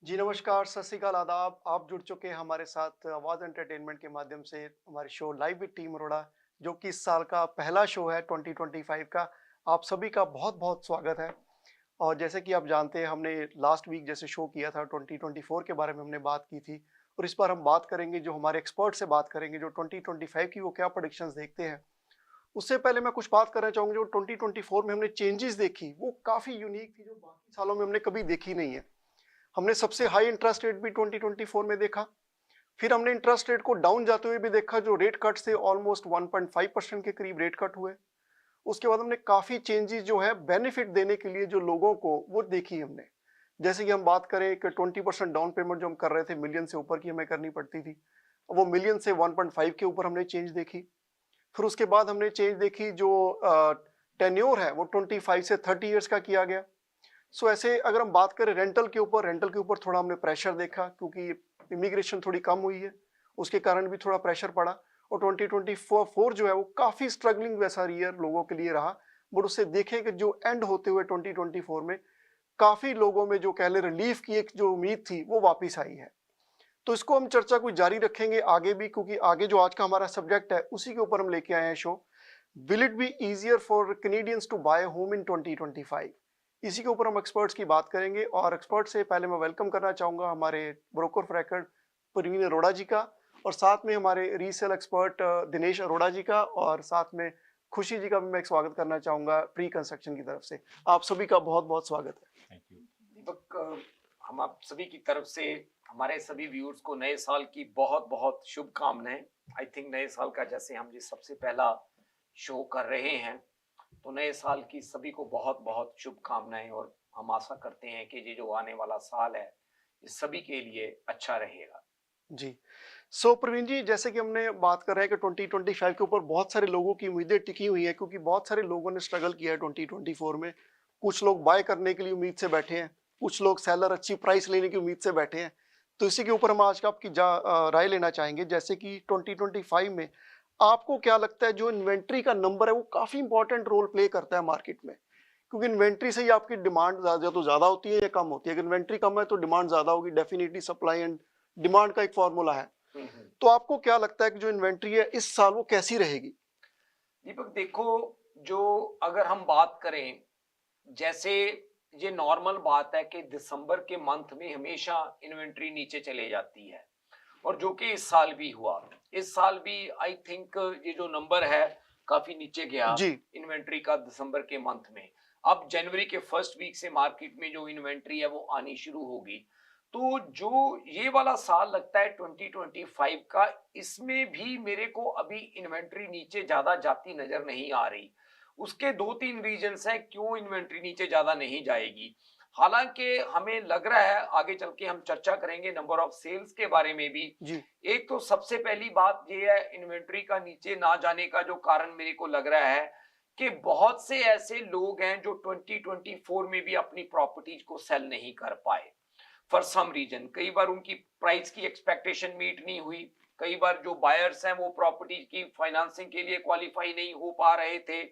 जी नमस्कार, सत श्री अकाल, आदाब। आप जुड़ चुके हैं हमारे साथ आवाज़ एंटरटेनमेंट के माध्यम से हमारे show live with team Arora, जो कि इस साल का पहला शो है 2025 का। आप सभी का बहुत-बहुत स्वागत है। और जैसे कि आप जानते हैं, हमने लास्ट वीक जैसे शो किया था 2024 के बारे में हमने बात की थी, और इस बार हम बात करेंगे, जो हमारे एक्सपर्ट से बात करेंगे जो 2025 की वो क्या प्रेडिक्शंस देखते हैं। उससे पहले मैं कुछ बात करना चाहूँगा, जो 2024 में हमने चेंजेस देखी वो काफ़ी यूनिक थी, जो बाकी सालों में हमने कभी देखी नहीं है। हमने सबसे हाई इंटरेस्ट रेट भी 2024 में देखा। फिर हमने इंटरेस्ट रेट को डाउन जाते हुए भी देखा, जो रेट कट से ऑलमोस्ट 1.5% के करीब रेट कट हुए। उसके बाद हमने काफी चेंजेस जो है बेनिफिट देने के लिए जो लोगों को वो देखी हमने। जैसे कि हम बात करें कि 20% डाउन पेमेंट जो हम कर रहे थे, मिलियन से ऊपर की हमें करनी पड़ती थी, वो मिलियन से 1.5 के ऊपर हमने चेंज देखी। फिर उसके बाद हमने चेंज देखी, जो टेन्योर है वो 25 से 30 ईयर्स का किया गया। सो ऐसे अगर हम बात करें रेंटल के ऊपर थोड़ा हमने प्रेशर देखा, क्योंकि इमिग्रेशन थोड़ी कम हुई है, उसके कारण भी थोड़ा प्रेशर पड़ा। और 2024 जो है वो काफ़ी स्ट्रगलिंग वैसा ईयर लोगों के लिए रहा। बट उससे देखें कि जो एंड होते हुए 2024 में काफ़ी लोगों में जो कह ले रिलीफ की एक जो उम्मीद थी वो वापस आई है। तो इसको हम चर्चा को जारी रखेंगे आगे भी, क्योंकि आगे जो आज का हमारा सब्जेक्ट है उसी के ऊपर हम लेके आए हैं show. Will it be easier for Canadians to buy home in 2025? इसी के ऊपर हम एक्सपर्ट्स की बात करेंगे। और एक्सपर्ट से पहले मैं वेलकम करना चाहूंगा हमारे broker of record Praveen Arora ji का, और साथ में हमारे रीसेल एक्सपर्ट दिनेश अरोड़ा जी का, और साथ में खुशी जी का भी मैं स्वागत करना चाहूंगा प्री कंस्ट्रक्शन की तरफ से। आप सभी का बहुत बहुत स्वागत है। थैंक यू दीपक। हम आप सभी की तरफ से हमारे सभी व्यूअर्स को नए साल की बहुत बहुत शुभकामनाएं। आई थिंक नए साल का जैसे हम ये सबसे पहला शो कर रहे हैं, तो नए साल की सभी को बहुत बहुत शुभकामनाएं। और हम आशा करते हैं कि ये जो आने वाला साल है ये सभी के लिए अच्छा रहेगा। जी। प्रवीण जी, जैसे कि हमने बात कर रहे हैं कि 2025 के ऊपर बहुत सारे लोगों की उम्मीदें टिकी हुई हैं, क्योंकि बहुत सारे लोगों ने स्ट्रगल किया है 2024 में। कुछ लोग बाय करने के लिए उम्मीद से बैठे हैं, कुछ लोग सेलर अच्छी प्राइस लेने की उम्मीद से बैठे हैं। तो इसी के ऊपर हम आज का आपकी राय लेना चाहेंगे। जैसे कि 2025 में आपको क्या लगता है, जो इन्वेंट्री का नंबर है वो काफी इंपॉर्टेंट रोल प्ले करता है मार्केट में, क्योंकि इन्वेंट्री से ही आपकी डिमांड ज्यादा होती है या कम होती है। अगर इन्वेंट्री कम है तो डिमांड ज्यादा होगी, डेफिनेटली सप्लाई एंड डिमांड का एक फॉर्मूला है। तो आपको क्या लगता है कि जो इन्वेंट्री है इस साल वो कैसी रहेगी? दीपक देखो, जो अगर हम बात करें, जैसे ये नॉर्मल बात है कि दिसंबर के मंथ में हमेशा इन्वेंट्री नीचे चले जाती है, और जो कि इस साल भी हुआ। इस साल भी आई थिंक ये जो नंबर है काफी नीचे गया जी। इन्वेंट्री का दिसंबर के मंथ में। अब जनवरी के फर्स्ट वीक से मार्केट में जो इन्वेंट्री है वो आनी शुरू होगी। तो जो ये वाला साल लगता है 2025 का, इसमें भी मेरे को अभी इन्वेंट्री नीचे ज्यादा जाती नजर नहीं आ रही। उसके दो तीन रीजंस हैं क्यों इन्वेंट्री नीचे ज्यादा नहीं जाएगी। हालांकि हमें लग रहा है, आगे चल के हम चर्चा करेंगे नंबर ऑफ सेल्स के बारे में भी। जी। एक तो सबसे पहली बात ये है, इन्वेंट्री का नीचे ना जाने का जो कारण मेरे को लग रहा है कि बहुत से ऐसे लोग हैं जो 2024 में भी अपनी प्रॉपर्टीज को सेल नहीं कर पाए फॉर सम रीजन। कई बार उनकी प्राइस की एक्सपेक्टेशन मीट नहीं हुई, कई बार जो बायर्स हैं वो प्रॉपर्टी की फाइनेंसिंग के लिए क्वालिफाई नहीं हो पा रहे थे,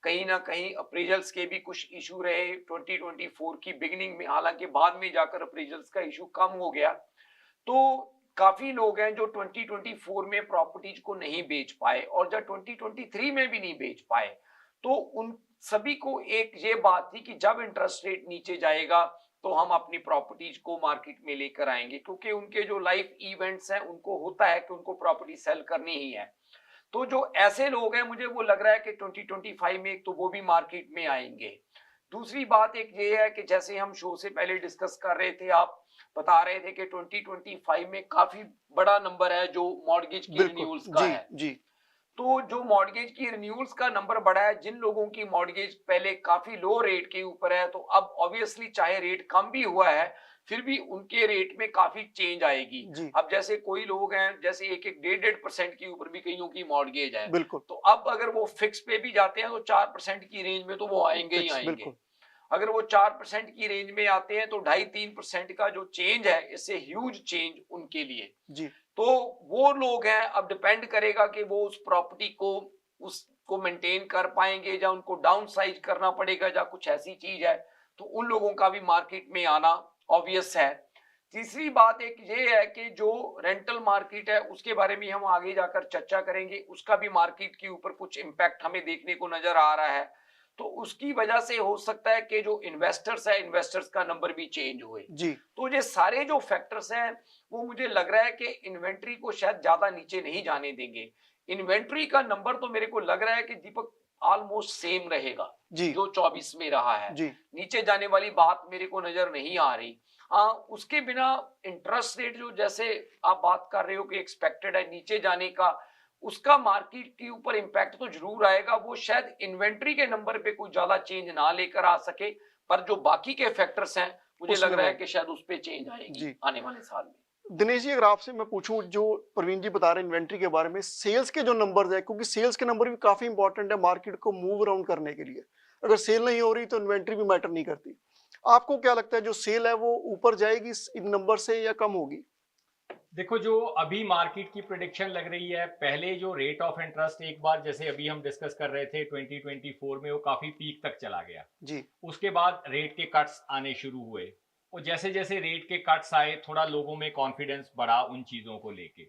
कहीं ना कहीं अप्रेजल्स के भी कुछ इशू रहे 2024 की बिगिनिंग में। हालांकि बाद में जाकर अप्रेजल्स का इशू कम हो गया। तो काफी लोग हैं जो 2024 में प्रॉपर्टीज को नहीं बेच पाए, और जब 2023 में भी नहीं बेच पाए, तो उन सभी को एक ये बात थी कि जब इंटरेस्ट रेट नीचे जाएगा तो हम अपनी प्रॉपर्टीज को मार्केट में लेकर आएंगे, क्योंकि उनके जो लाइफ इवेंट्स हैं उनको होता है कि उनको प्रॉपर्टी सेल करनी ही है। तो जो ऐसे लोग हैं, मुझे वो लग रहा है कि 2025 में एक तो वो भी मार्केट में आएंगे। दूसरी बात एक ये है कि जैसे हम शो से पहले डिस्कस कर रहे थे, आप बता रहे थे कि 2025 में काफी बड़ा नंबर है जो मॉर्गेज की बिल्कुल। रिन्यूअल्स का जी। है। जी। तो जो मॉर्गेज की रिन्यूअल्स का नंबर बढ़ा है, जिन लोगों की मॉर्गेज पहले काफी लो रेट के ऊपर है, तो अब ऑब्वियसली चाहे रेट कम भी हुआ है फिर भी उनके रेट में काफी चेंज आएगी। जी। अब जैसे कोई लोग हैं, जैसे एक एक 1.5% के ऊपर भी कईयों की मॉर्गेज है, बिल्कुल। तो अब अगर वो फिक्स पे भी जाते हैं तो 4% की रेंज में तो वो आएंगे ही फिक्स, आएंगे। बिल्कुल। अगर वो 4% की रेंज में आते हैं तो 2.5-3% का जो चेंज है, इससे ह्यूज चेंज उनके लिए। जी। तो वो लोग हैं, अब डिपेंड करेगा कि वो उस प्रॉपर्टी को उसको मेंटेन कर पाएंगे या उनको डाउन साइज करना पड़ेगा या कुछ ऐसी चीज है, तो उन लोगों का भी मार्केट में आना ऑब्वियस है। तीसरी बात एक ये है कि जो रेंटल मार्केट है उसके बारे में हम आगे जाकर चर्चा करेंगे, उसका भी मार्केट के ऊपर कुछ इम्पैक्ट हमें देखने को नजर आ रहा है। तो उसकी वजह से हो सकता है कि जो इन्वेस्टर्स है, इन्वेस्टर्स का नंबर भी चेंज हुए। जी। तो ये सारे जो फैक्टर्स हैं वो मुझे लग रहा है कि इन्वेंट्री को शायद ज्यादा नीचे नहीं जाने देंगे। इन्वेंट्री का नंबर तो मेरे को लग रहा है कि दीपक ऑलमोस्ट सेम रहेगा जी। जो 24 में रहा है। जी। नीचे जाने वाली बात मेरे को नजर नहीं आ रही। हाँ, उसके बिना इंटरेस्ट रेट जो जैसे आप बात कर रहे हो कि एक्सपेक्टेड है नीचे जाने का, उसका मार्केट के ऊपर इम्पैक्ट तो जरूर आएगा। वो शायद इन्वेंट्री के नंबर पे कोई ज्यादा चेंज ना लेकर आ सके, पर जो बाकी के फैक्टर्स हैं मुझे लग उसमें रहा है वो कि शायद उस पे चेंज आएगी जी। आने वाले साल में। दिनेश जी, अगर आपसे मैं पूछूं, जो प्रवीण जी बता रहे हैं इन्वेंट्री के बारे में, सेल्स के जो नंबर्स है, क्योंकि सेल्स के नंबर भी काफी इंपॉर्टेंट है मार्केट को मूव अराउंड करने के लिए। अगर सेल नहीं हो रही तो इन्वेंट्री भी मैटर नहीं करती। आपको क्या लगता है, जो सेल है वो ऊपर जाएगी इन नंबर से या कम होगी? देखो, जो अभी मार्केट की प्रिडिक्शन लग रही है, पहले जो रेट ऑफ इंटरेस्ट एक बार जैसे अभी हम डिस्कस कर रहे थे 2024 में, वो काफी पीक तक चला गया। जी। उसके बाद रेट के कट्स आने शुरू हुए, और जैसे जैसे रेट के कट्स आए, थोड़ा लोगों में कॉन्फिडेंस बढ़ा उन चीजों को लेके।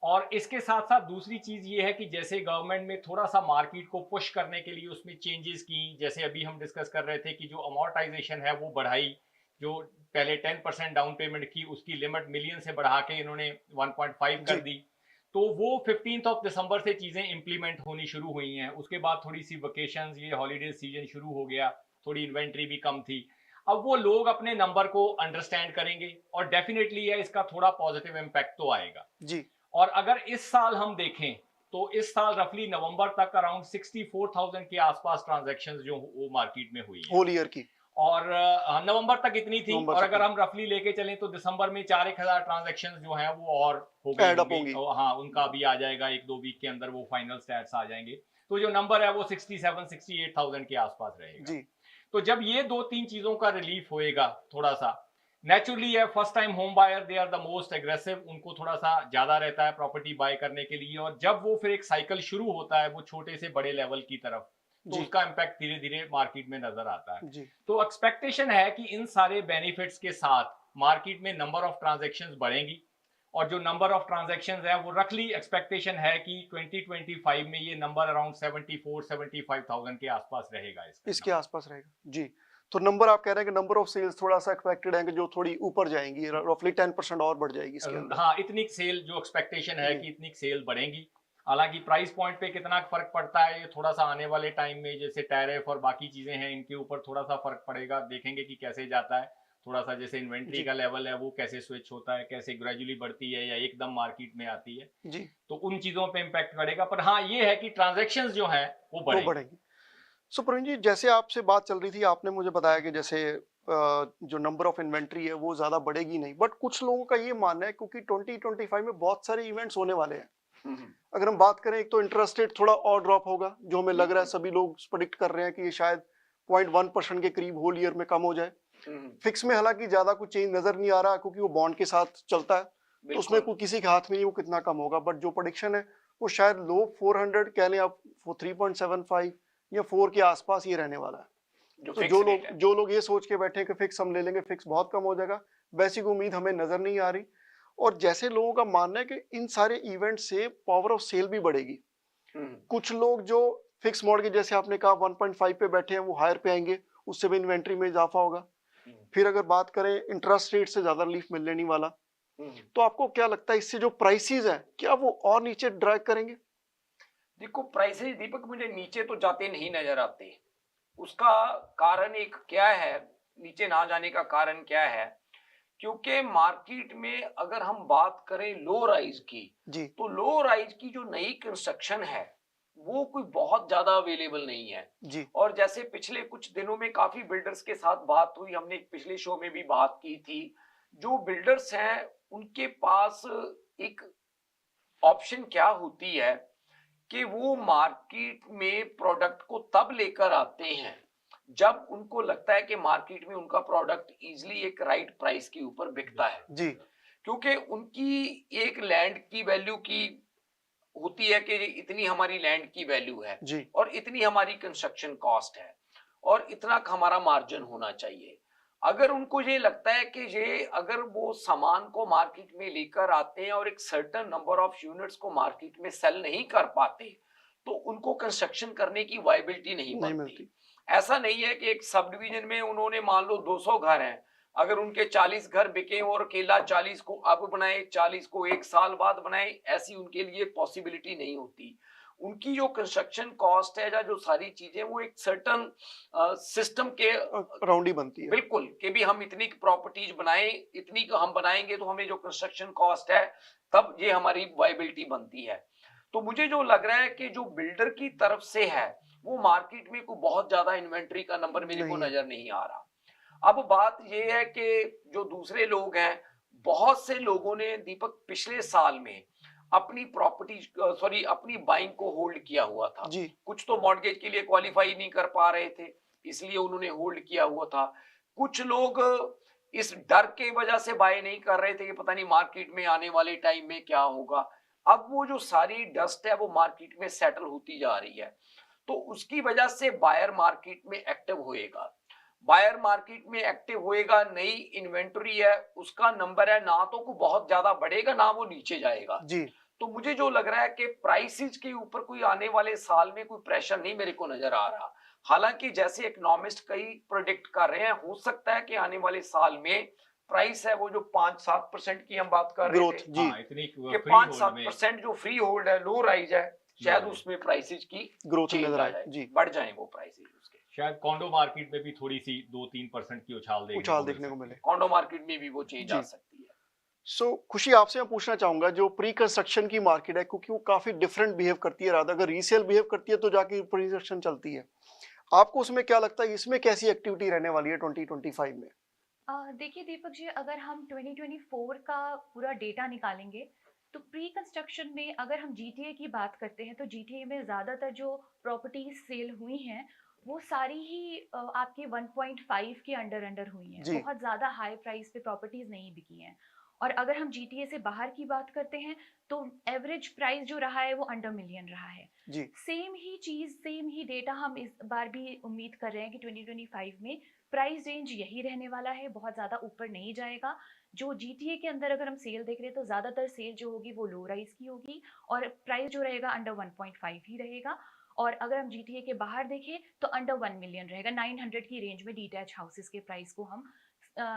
और इसके साथ साथ दूसरी चीज ये है कि जैसे गवर्नमेंट में थोड़ा सा मार्केट को पुश करने के लिए उसमें चेंजेस की, जैसे अभी हम डिस्कस कर रहे थे कि जो अमोर्टाइजेशन है वो बढ़ाई, जो पहले 10% डाउन पेमेंट की उसकी लिमिट मिलियन से बढ़ा के इन्होंने 1.5 कर जी। दी। तो वो 15 दिसंबर से चीजें इंप्लीमेंट होनी शुरू हुई हैं। उसके बाद थोड़ी सी वेकेशंस, ये हॉलीडे सीजन शुरू हो गया, थोड़ी इन्वेंट्री भी कम थी। अब वो लोग अपने नंबर को अंडरस्टैंड करेंगे, और डेफिनेटली है इसका थोड़ा पॉजिटिव इम्पैक्ट तो आएगा। जी। और अगर इस साल हम देखें तो इस साल रफली नवंबर तक अराउंड 64,000 के आसपास ट्रांजैक्शंस जो वो मार्केट में हुई हैं। होल ईयर की? और नवंबर तक इतनी थी, नवंबर और तक अगर हम रफली लेके चलें तो दिसंबर में 4-1 हजार ट्रांजैक्शंस जो हैं वो और हो गई ऐड अप होंगी। होंगी। और हाँ, उनका भी आ जाएगा, 1-2 वीक के अंदर वो फाइनल स्टैट्स आ जाएंगे। तो जो नंबर है वो 67-68,000 के आसपास रहेगा। जी। तो जब ये 2-3 चीजों का रिलीफ होएगा थोड़ा सा, नेचुरली है first time home buyer, they are the most aggressive, उनको थोड़ा सा ज्यादा रहता है प्रॉपर्टी बाय करने के लिए। और जब वो फिर एक साइकिल शुरू होता है वो छोटे से बड़े लेवल की तरफ, तो जी। उसका इम्पैक्ट धीरे धीरे मार्केट में नजर आता है। जी। तो एक्सपेक्टेशन है कि इन सारे बेनिफिट्स के साथ मार्केट में नंबर ऑफ ट्रांजैक्शंस बढ़ेंगी, और जो नंबर ऑफ ट्रांजैक्शंस है वो रखली एक्सपेक्टेशन है कि 2025 में ये नंबर अराउंड 74-75,000 के आसपास रहेगा। इसके आसपास रहेगा जी। तो नंबर आप कह रहे हैं कि नंबर ऑफ सेल्स थोड़ा सा एक्सपेक्टेड है कि जो थोड़ी ऊपर जाएंगी, रफली 10% और बढ़ जाएगी इसके अंदर। हाँ, इतनी सेल जो एक्सपेक्टेशन है जी। कि इतनी सेल बढ़ेंगी। हालांकि प्राइस पॉइंट पे कितना फर्क पड़ता है, ये थोड़ा सा आने वाले टाइम में, जैसे टैरिफ और बाकी चीजें हैं, इनके ऊपर थोड़ा सा फर्क पड़ेगा, देखेंगे कि कैसे जाता है। थोड़ा सा जैसे इन्वेंट्री जी। का लेवल है वो कैसे स्विच होता है, कैसे ग्रेजुअली बढ़ती है या एकदम मार्केट में आती है, जी। तो उन चीजों पे इम्पैक्ट पड़ेगा। पर हाँ, ये है कि ट्रांजेक्शन जो है वो वो बढ़ेंगे। बढ़ेगी। सो प्रवीण जी, जैसे आपसे बात चल रही थी, आपने मुझे बताया कि जैसे जो नंबर ऑफ इन्वेंट्री है वो ज्यादा बढ़ेगी नहीं, बट कुछ लोगों का ये मानना है क्योंकि 2025 में बहुत सारे इवेंट्स होने वाले हैं। हम्म, अगर हम बात करें, एक तो इंटरेस्ट रेट थोड़ा और ड्रॉप होगा, जो हमें लग रहा है, बिल्कुल। सभी लोग प्रेडिक्ट कर रहे हैं कि ये शायद 0.1% के करीब होल ईयर में कम हो जाए। हम्म, फिक्स में हालांकि ज्यादा कुछ चेंज नजर नहीं आ रहा क्योंकि वो बॉन्ड के साथ चलता है, तो उसमें बिल्कुल। कोई किसी के हाथ में नहीं वो कितना कम होगा, बट जो प्रोडिक्शन है वो शायद लो 400 कह लें आप, 3.75 या 4 के आसपास ये रहने वाला है। जो तो फिक्स रेट है। जो लोग ये सोच के बैठे हैं कि फिक्स हम ले लेंगे, फिक्स बहुत कम हो जाएगा, वैसी कोई उम्मीद हमें नजर नहीं आ रही। और जैसे लोगों का मानना है कि इन सारे इवेंट से पावर ऑफ सेल भी बढ़ेगी। हम्म, कुछ लोग जो फिक्स मॉडगेज जैसे आपने कहा 1.5 पे बैठे हैं वो हायर पे आएंगे, उससे भी इन्वेंट्री में इजाफा होगा। हम्म, फिर अगर बात करें, इंटरेस्ट रेट से ज्यादा रिलीफ मिलने नहीं वाला। हम्म। तो आपको क्या लगता है, इससे जो प्राइसेस हैं क्या वो और नीचे ड्रैग करेंगे? देखो, प्राइसेस दीपक मुझे नीचे तो जाते नहीं नजर आते। उसका कारण एक क्या है, नीचे ना जाने का कारण क्या है, क्योंकि मार्केट में अगर हम बात करें लो राइज की, जी। तो लो राइज की जो नई कंस्ट्रक्शन है वो कोई बहुत ज्यादा अवेलेबल नहीं है। जी। और जैसे पिछले कुछ दिनों में काफी बिल्डर्स के साथ बात हुई, हमने एक पिछले शो में भी बात की थी, जो बिल्डर्स हैं उनके पास एक ऑप्शन क्या होती है कि वो मार्केट में प्रोडक्ट को तब लेकर आते हैं जब उनको लगता है कि मार्केट में उनका प्रोडक्ट इजीली एक राइट प्राइस के ऊपर बिकता है। जी। क्योंकि उनकी एक लैंड की वैल्यू की होती है कि इतनी हमारी लैंड की वैल्यू है जी। और इतनी हमारी कंस्ट्रक्शन कॉस्ट है और इतना हमारा मार्जिन होना चाहिए। अगर उनको ये लगता है कि ये अगर वो सामान को मार्केट में लेकर आते हैं और एक सर्टेन नंबर ऑफ यूनिट्स को मार्केट में सेल नहीं कर पाते, तो उनको कंस्ट्रक्शन करने की वायबिलिटी नहीं नहीं बनती। मिलती। ऐसा नहीं है कि एक सब डिवीजन में उन्होंने मान लो 200 घर हैं, अगर उनके 40 घर बिके और केला 40 को अब बनाए, 40 को एक साल बाद बनाए, ऐसी उनके लिए पॉसिबिलिटी नहीं होती। उनकी जो कंस्ट्रक्शन कॉस्ट है या जो सारी चीजें, वो एक सर्टन सिस्टम के राउंड ही बनती है। बिल्कुल कि भी हम इतनी प्रॉपर्टीज बनाएं, इतनी का हम बनाएंगे तो हमें जो कंस्ट्रक्शन कॉस्ट है तब ये हमारी वायबिलिटी बनती है। तो मुझे जो लग रहा है कि जो बिल्डर की तरफ से है वो मार्केट में कोई बहुत ज्यादा इन्वेंट्री का नंबर मेरे को नहीं है। नजर नहीं आ रहा। अब बात ये है कि जो दूसरे लोग हैं, बहुत से लोगों ने दीपक पिछले साल में अपनी प्रॉपर्टी सॉरी अपनी बाइंग को होल्ड किया हुआ था। जी। कुछ तो मॉर्गेज के लिए क्वालिफाई नहीं कर पा रहे थे, इसलिए उन्होंने होल्ड किया हुआ था। कुछ लोग इस डर के वजह से बाय नहीं कर रहे थे कि पता नहीं मार्केट में आने वाले टाइम में क्या होगा। अब वो जो सारी डस्ट है वो मार्केट में सेटल होती जा रही है, तो उसकी वजह से बायर मार्केट में एक्टिव होएगा। बायर मार्केट में एक्टिव होएगा, नई इन्वेंटरी है, उसका नंबर है ना तो को बहुत ज्यादा बढ़ेगा ना वो नीचे जाएगा। जी। तो मुझे जो लग रहा है कि प्राइसेस के ऊपर कोई आने वाले साल में कोई प्रेशर नहीं मेरे को नजर आ रहा। हालांकि जैसे इकोनॉमिस्ट कई प्रोडिक्ट कर रहे हैं, हो सकता है कि आने वाले साल में प्राइस है वो जो 5-7% की हम बात कर रहे ग्रोथ। थे जी। हाँ, इतनी कि फ्री होल्ड में 5-7% जो फ्री होल्ड है, लो राइज है, शायद जी। उसमें प्राइसेस की ग्रोथ चेंज नजर आ आए। जाए, जी। बढ़ जाए वो प्राइसेस उसके। शायद कॉन्डो मार्केट में भी थोड़ी सी 2-3% की उछाल देखने को मिले। कॉन्डो मार्केट में भी वो चेंज आ जी। सकती है। खुशी, आपसे मैं पूछना चाहूंगा, जो प्री कंस्ट्रक्शन की मार्केट है, क्योंकि वो काफी डिफरेंट बिहेव करती है, राधा अगर रीसेल बिहेव करती है तो जाके प्री कंस्ट्रक्शन चलती है, आपको उसमें क्या लगता है, इसमें कैसी एक्टिविटी रहने वाली है 2025 में? देखिए दीपक जी, अगर हम 2024 का पूरा डेटा निकालेंगे तो प्री कंस्ट्रक्शन में अगर हम जीटीए की बात करते हैं तो जीटीए में ज़्यादातर जो प्रॉपर्टीज सेल हुई हैं वो सारी ही आपके 1.5 के अंडर हुई हैं। जी। बहुत ज़्यादा हाई प्राइस पे प्रॉपर्टीज नहीं बिकी हैं। और अगर हम जीटीए से बाहर की बात करते हैं तो एवरेज प्राइस जो रहा है वो अंडर मिलियन रहा है। जी। सेम ही चीज़, सेम ही डेटा हम इस बार भी उम्मीद कर रहे हैं कि 2025 में प्राइस रेंज यही रहने वाला है, बहुत ज़्यादा ऊपर नहीं जाएगा। जो जीटीए के अंदर अगर हम सेल देख रहे हैं तो ज़्यादातर सेल जो होगी वो लो राइज की होगी और प्राइस जो रहेगा अंडर 1.5 ही रहेगा। और अगर हम जीटीए के बाहर देखें तो अंडर 1 मिलियन रहेगा। 900 की रेंज में डीटैच हाउसेस के प्राइस को हम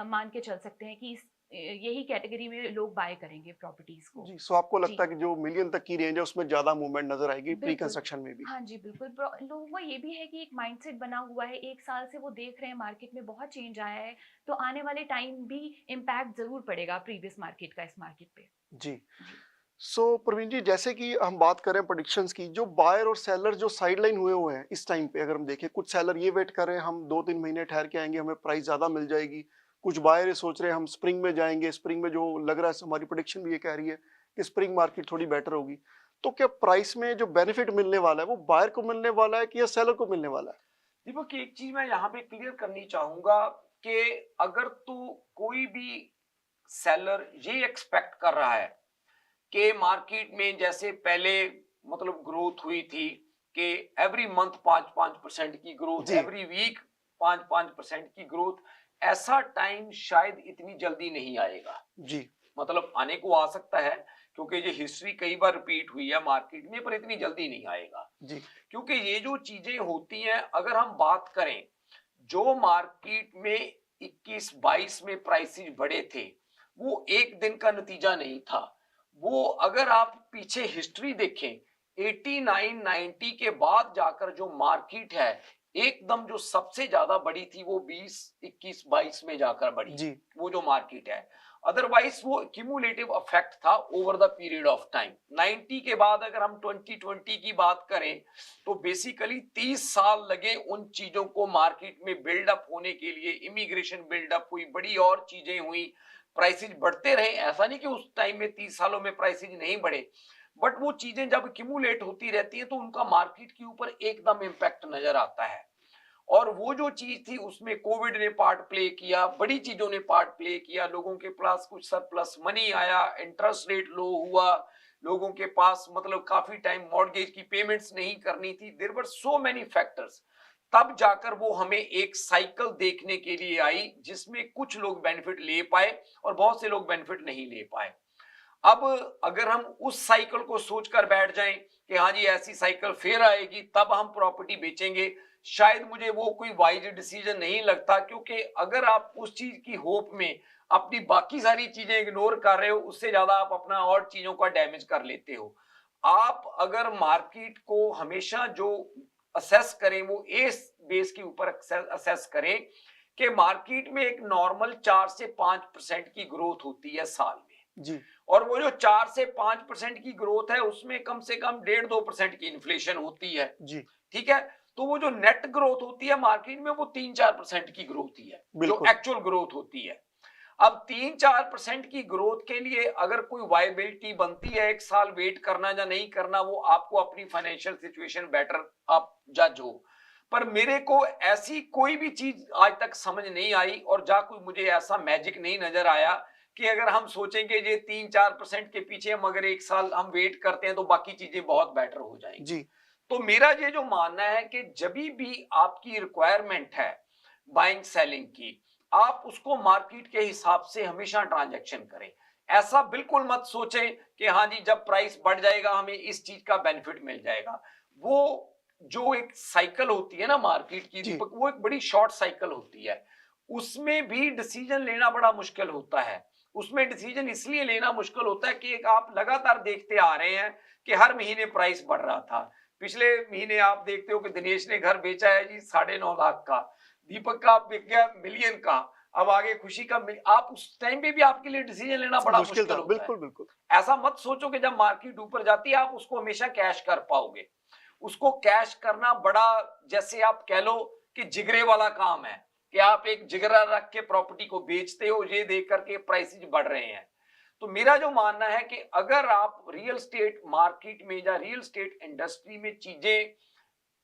मान के चल सकते हैं कि यही कैटेगरी में लोग बाय करेंगे प्रॉपर्टीज को। जी। सो आपको लगता जी, है कि जो मिलियन तक की रेंज है उसमें ज्यादा मूवमेंट नजर आएगी प्री बिल्कुल। कंस्ट्रक्शन में भी? हाँ जी, बिल्कुल। लोगों को ये भी है कि एक माइंडसेट बना हुआ है, 1 साल से वो देख रहे हैं मार्केट में बहुत चेंज आया है, तो आने वाले टाइम भी इम्पैक्ट ज़रूर पड़ेगा प्रीवियस मार्केट का इस मार्केट पे। जी। जी। प्रवीण जी, जैसे कि हम बात करें प्रेडिक्शंस की, जो बायर और सेलर जो साइडलाइन हुए हैं इस टाइम पे, अगर हम देखें, कुछ सेलर ये वेट कर रहे हैं हम 2-3 महीने ठहर के आएंगे, हमें प्राइस ज्यादा मिल जाएगी। कुछ बायर ये सोच रहे हैं हम स्प्रिंग में जाएंगे, स्प्रिंग में जो लग रहा है हमारी प्रेडिक्शन भी ये कह रही है कि स्प्रिंग मार्केट थोड़ी बेटर होगी। तो क्या प्राइस में जो बेनिफिट मिलने वाला है वो बायर को मिलने वाला है कि या सेलर को मिलने वाला है? दीपक, एक चीज मैं यहाँ पे क्लियर करनी चाहूंगा कि अगर तो कोई भी सेलर ये एक्सपेक्ट कर रहा है कि मार्केट में जैसे पहले मतलब ग्रोथ हुई थी कि एवरी मंथ 5-5% की ग्रोथ, जी। एवरी वीक 5-5% की ग्रोथ, ऐसा टाइम शायद इतनी जल्दी नहीं आएगा। जी। मतलब आने को आ सकता है क्योंकि ये हिस्ट्री कई बार रिपीट हुई है मार्केट में, पर इतनी जल्दी नहीं आएगा। जी। क्योंकि ये जो चीजें होती हैं, अगर हम बात करें जो मार्केट में 21-22 में प्राइसेस बढ़े थे, वो एक दिन का नतीजा नहीं था। वो अगर आप पीछे हिस्ट्री देखें, 89-90 के बाद जाकर जो मार्केट है एकदम जो सबसे ज्यादा बढ़ी थी वो 20-21-22 में जाकर बढ़ी। जी। वो जो मार्केट है, अदरवाइज वो क्यूमुलेटिव इफेक्ट था over the period of time. 90 के बाद अगर हम 2020 की बात करें तो बेसिकली 30 साल लगे उन चीजों को मार्केट में बिल्डअप होने के लिए। इमिग्रेशन बिल्डअप हुई, बड़ी और चीजें हुई, प्राइसेस बढ़ते रहे। ऐसा नहीं कि उस टाइम में 30 सालों में प्राइसेस नहीं बढ़े, बट वो चीजें जब एक्यूमुलेट होती रहती है तो उनका मार्केट के ऊपर एकदम इम्पैक्ट नजर आता है। और वो जो चीज थी उसमें कोविड ने पार्ट प्ले किया, बड़ी चीजों ने पार्ट प्ले किया। लोगों के पास कुछ सरप्लस मनी आया, इंटरेस्ट रेट लो हुआ, लोगों के पास मतलब काफी टाइम मॉर्गेज की पेमेंट्स नहीं करनी थी। There were so many factors. तब जाकर वो हमें एक साइकिल देखने के लिए आई जिसमें कुछ लोग बेनिफिट ले पाए और बहुत से लोग बेनिफिट नहीं ले पाए। अब अगर हम उस साइकिल को सोचकर बैठ जाएं कि हाँ जी ऐसी साइकिल फिर आएगी तब हम प्रॉपर्टी बेचेंगे, शायद मुझे वो कोई वाइज डिसीजन नहीं लगता, क्योंकि अगर आप उस चीज की होप में अपनी बाकी सारी चीजें इग्नोर कर रहे हो, उससे ज्यादा आप अपना और चीजों का डैमेज कर लेते हो। आप अगर मार्केट को हमेशा जो असेस करें वो इस बेस के ऊपर असेस करें कि मार्केट में एक नॉर्मल 4 से 5% की ग्रोथ होती है साल में जी, और वो जो 4 से 5% की ग्रोथ है उसमें कम से कम 1.5-2% की इन्फ्लेशन होती है जी, ठीक है। तो वो जो नेट ग्रोथ होती है मार्केट में वो 3-4% की ग्रोथ ही है जो बिल्कुल। एक्चुअल ग्रोथ होती है। अब 3-4% की ग्रोथ के लिए अगर कोई वायबिलिटी बनती है, एक साल वेट करना या नहीं करना वो आपको अपनी फाइनेंशियल सिचुएशन बेटर आप जज हो, पर मेरे को ऐसी कोई भी चीज आज तक समझ नहीं आई और जा कोई मुझे ऐसा मैजिक नहीं नजर आया कि अगर हम सोचेंगे ये 3-4% के पीछे हम अगर एक साल हम वेट करते हैं तो बाकी चीजें बहुत बेटर हो जाएंगी। जी, तो मेरा ये जो मानना है कि जब भी आपकी रिक्वायरमेंट है बाइंग सेलिंग की, आप उसको मार्केट के हिसाब से हमेशा ट्रांजैक्शन करें। ऐसा बिल्कुल मत सोचें कि हाँ जी जब प्राइस बढ़ जाएगा हमें इस चीज का बेनिफिट मिल जाएगा। वो जो एक साइकिल होती है ना मार्केट की जी। दीपक, वो एक बड़ी शॉर्ट साइकिल होती है, उसमें भी डिसीजन लेना बड़ा मुश्किल होता है। उसमें डिसीजन इसलिए लेना मुश्किल होता है कि एक आप लगातार देखते आ रहे हैं कि हर महीने प्राइस बढ़ रहा था। पिछले महीने आप देखते हो कि दिनेश ने घर बेचा है जी 9.5 लाख का, दीपक का बिक गया मिलियन का, अब आगे खुशी का आप उस टाइम पे भी आपके लिए डिसीजन लेना बड़ा मुश्किल था, होता बिल्कुल है। बिल्कुल। ऐसा मत सोचो कि जब मार्केट ऊपर जाती है आप उसको हमेशा कैश कर पाओगे। उसको कैश करना बड़ा, जैसे आप कह लो कि जिगरे वाला काम है कि आप एक जिगरा रख के प्रॉपर्टी को बेचते हो ये देख करके प्राइसेस बढ़ रहे हैं। तो मेरा जो मानना है कि अगर आप रियल स्टेट मार्केट में या रियल स्टेट इंडस्ट्री में चीजें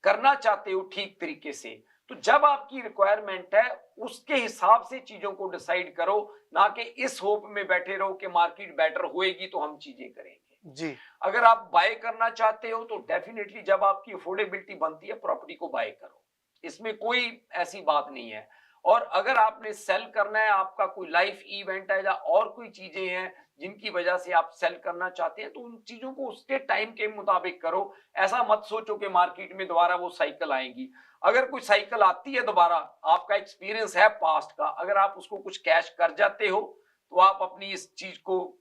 करना चाहते हो ठीक तरीके से, तो जब आपकी रिक्वायरमेंट है उसके हिसाब से चीजों को डिसाइड करो, ना कि इस होप में बैठे रहो कि मार्केट बेटर होएगी तो हम चीजें करेंगे। जी, अगर आप बाय करना चाहते हो तो डेफिनेटली जब आपकी अफोर्डेबिलिटी बनती है प्रॉपर्टी को बाय करो, इसमें कोई ऐसी बात नहीं है। और अगर आपने सेल करना है, आपका कोई लाइफ इवेंट है या और कोई चीजें हैं जिनकी वजह से आप सेल करना चाहते हैं, तो उन चीजों को उसके टाइम के मुताबिक करो। ऐसा मत सोचो कि मार्केट में दोबारा वो साइकिल आएगी। अगर कोई साइकिल आती है दोबारा, आपका एक्सपीरियंस है पास्ट का, अगर आप उसको कुछ कैश कर जाते हो तो आप अपनी इस चीज को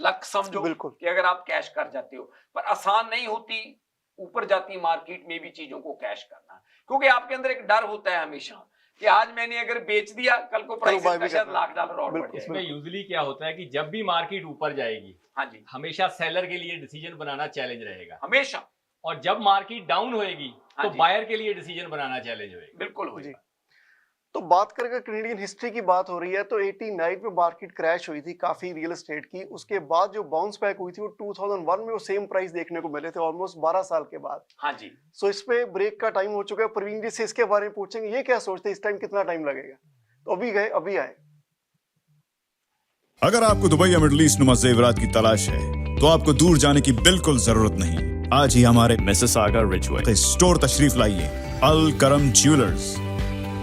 लक समझो बिल्कुल। कि अगर आप कैश कर जाते हो, पर आसान नहीं होती ऊपर जाती मार्केट में भी चीजों को कैश करना, क्योंकि आपके अंदर एक डर होता है हमेशा कि आज मैंने अगर बेच दिया कल को प्राइस का शायद $1,00,000 और बढ़ बिल्कुल। जाएगा। इसमें यूजुअली क्या होता है कि जब भी मार्केट ऊपर जाएगी हाँ जी, हमेशा सेलर के लिए डिसीजन बनाना चैलेंज रहेगा, हमेशा। और जब मार्केट डाउन होएगी हाँ तो जी। बायर के लिए डिसीजन बनाना चैलेंज होएगा। बिल्कुल जी। होगा। तो बात करें अगर कैनेडियन हिस्ट्री की बात हो रही है तो 89 में मार्केट क्रैश हुई थी काफी रियल एस्टेट की, उसके बाद जो बाउंस बैक हुई थी वो 2001 में वो सेम प्राइस देखने को मिले थे ऑलमोस्ट 12 साल के बाद। हाँ जी, सो इस पे ब्रेक का टाइम हो चुका है। प्रवीण जी से इसके बारे में पूछेंगे, ये क्या सोचते हैं इस टाइम कितना टाइम लगेगा? तो अभी गए अभी आए। अगर आपको दुबई या मिडल ईस्ट नुमा जेवरात की तलाश है तो आपको दूर जाने की बिल्कुल जरूरत नहीं। आज ही हमारे मिसिसागा रिचवे स्टोर तशरीफ लाइए। अल करम ज्वेलर्स।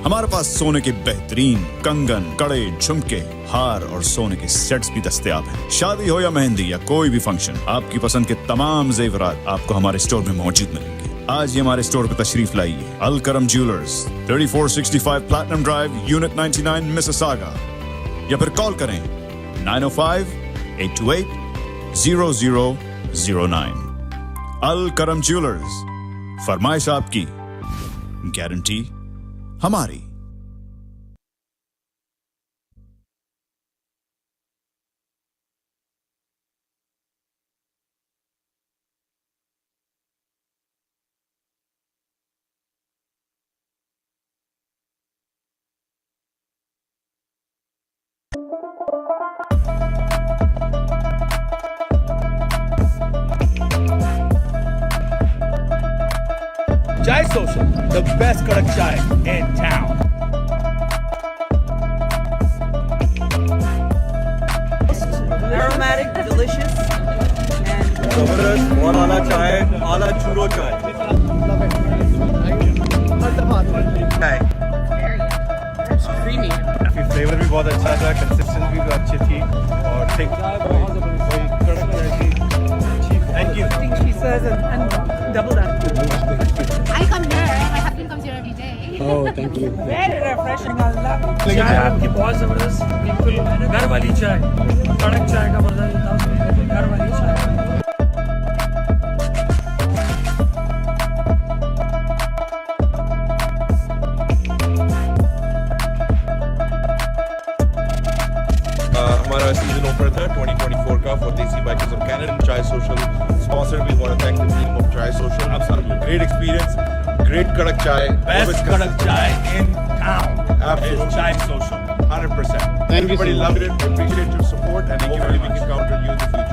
हमारे पास सोने के बेहतरीन कंगन, कड़े, झुमके, हार और सोने के सेट्स भी दस्तयाब हैं। शादी हो या मेहंदी या कोई भी फंक्शन, आपकी पसंद के तमाम जेवरात आपको हमारे स्टोर में मौजूद मिलेंगे। आज ही हमारे स्टोर पर तशरीफ लाइए। अल करम jewellers, 3465 platinum drive, unit 99, Mississauga, या फिर कॉल करें 905-828-0009। अल करम ज्वेलर्स, फरमाइश आपकी, गारंटी हमारी। Chai Social, the best kadak chai in town. Aromatic, delicious, and जबरदस्त और आला चाय, आला चूरो चाय। भी बहुत अच्छा था, कंसिस्टेंसी भी अच्छी थी और ठीक thank you. Pieces and double that. I come here. My husband comes here every day. Oh, thank you. Very refreshing. I love it. चाय आपकी बहुत जबरदस्त, बिल्कुल घर वाली चाय, कड़क चाय का मजा लेता हूँ, घर वाली चाय। हमारा सीजन ओपनर था 2024 का for desi bikers of Canada. Chai Social sponsor, we want to thank the team of Chai Social. Absolutely great experience, great kadak chai, best kadak chai in town. Absolutely. Chai Social 100%. Thank you Everybody so loved it. We appreciate your support and hopefully we can count on you in the future.